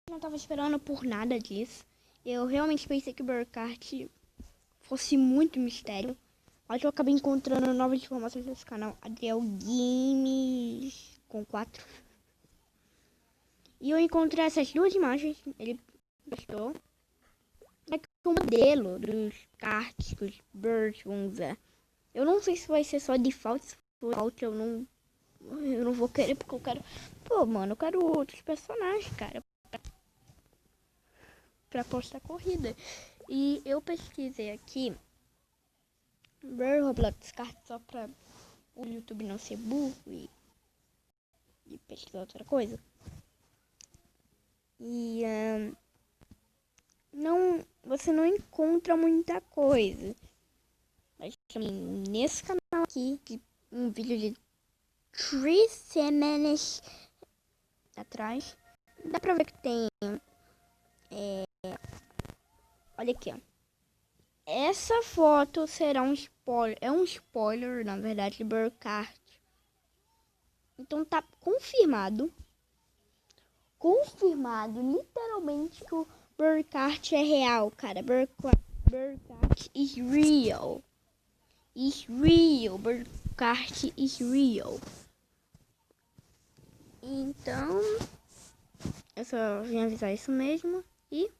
Não tava esperando por nada disso. Eu realmente pensei que o Burkart fosse muito mistério. Mas eu acabei encontrando novas informações nesse canal. Adriel Games com 4. E eu encontrei essas duas imagens. Ele postou. É o modelo dos karts que os birds vão usar. Eu não sei se vai ser só default. Se for default, eu não vou querer, porque eu quero... Pô, mano, eu quero outros personagens, cara. Pra postar corrida. E eu pesquisei aqui Roblox Kart só pra o YouTube não ser burro e pesquisar outra coisa. E você não encontra muita coisa. Mas também nesse canal aqui, um vídeo de 3 semanas atrás, dá pra ver que tem... olha aqui, ó. Essa foto será um spoiler. É um spoiler, na verdade, de Burkart. Então tá confirmado. Confirmado, literalmente, que o Burkart é real, cara. Burkart is real. Is real. Burkart is real. Então, eu só vim avisar isso mesmo. E